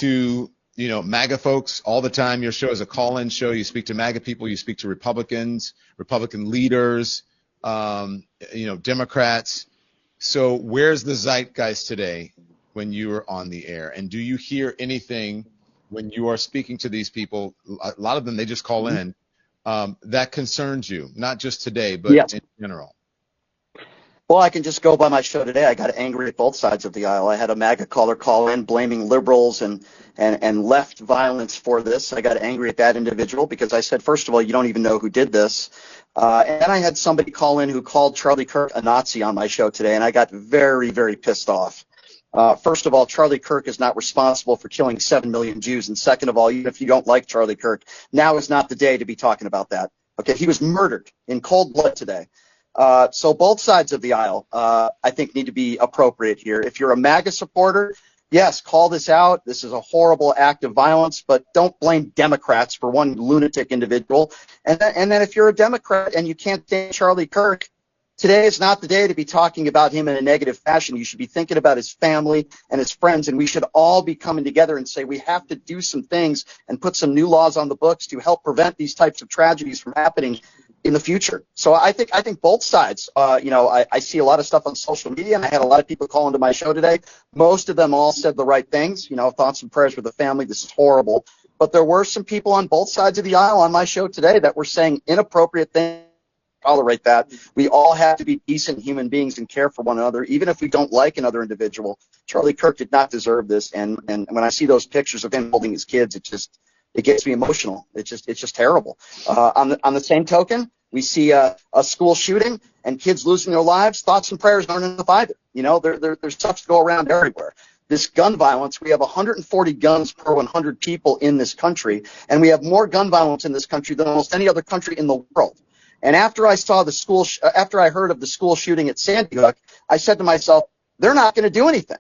to, MAGA folks all the time. Your show is a call-in show. You speak to MAGA people. You speak to Republicans, Republican leaders, Democrats. So where's the zeitgeist today when you are on the air? And do you hear anything when you are speaking to these people? A lot of them, they just call in, that concerns you, not just today, but Yes. in general. Well, I can just go by my show today. I got angry at both sides of the aisle. I had a MAGA caller call in blaming liberals and left violence for this. I got angry at that individual because I said, first of all, you don't even know who did this. And then I had somebody call in who called Charlie Kirk a Nazi on my show today, and I got very, very pissed off. First of all, Charlie Kirk is not responsible for killing 7 million Jews. And second of all, even if you don't like Charlie Kirk, now is not the day to be talking about that. Okay, he was murdered in cold blood today. So both sides of the aisle, I think, need to be appropriate here. If you're a MAGA supporter, yes, call this out. This is a horrible act of violence, but don't blame Democrats for one lunatic individual. And then if you're a Democrat and you can't stand Charlie Kirk, today is not the day to be talking about him in a negative fashion. You should be thinking about his family and his friends, and we should all be coming together and say we have to do some things and put some new laws on the books to help prevent these types of tragedies from happening in the future. So I think both sides, I see a lot of stuff on social media, and I had a lot of people call into my show today. Most of them all said the right things, thoughts and prayers for the family. This is horrible. But there were some people on both sides of the aisle on my show today that were saying inappropriate things. Tolerate that. We all have to be decent human beings and care for one another, even if we don't like another individual. Charlie Kirk did not deserve this. And when I see those pictures of him holding his kids, it gets me emotional. It's just terrible. On the same token, we see a school shooting and kids losing their lives. Thoughts and prayers aren't enough either. There's stuff to go around everywhere. This gun violence, we have 140 guns per 100 people in this country, and we have more gun violence in this country than almost any other country in the world. And after I heard of the school shooting at Sandy Hook, I said to myself, they're not going to do anything.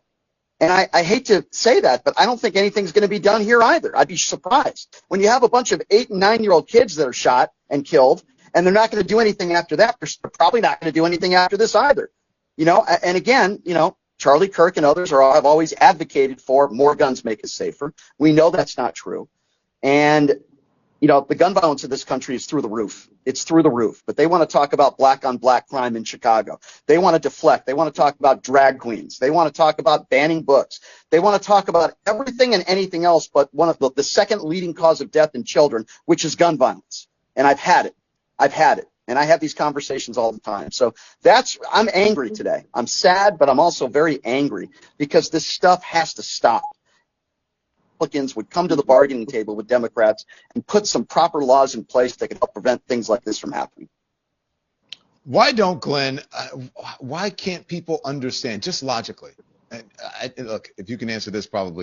And I hate to say that, but I don't think anything's going to be done here either. I'd be surprised. When you have a bunch of 8 and 9-year-old kids that are shot and killed, and they're not going to do anything after that, they're probably not going to do anything after this either. And again, Charlie Kirk and others have always advocated for more guns make us safer. We know that's not true. And the gun violence in this country is through the roof. It's through the roof. But they want to talk about black-on-black crime in Chicago. They want to deflect. They want to talk about drag queens. They want to talk about banning books. They want to talk about everything and anything else but one of the second leading cause of death in children, which is gun violence. And I've had it. And I have these conversations all the time. So I'm angry today. I'm sad, but I'm also very angry because this stuff has to stop. Republicans would come to the bargaining table with Democrats and put some proper laws in place that could help prevent things like this from happening. Why can't people understand, just logically? Look, if you can answer this, probably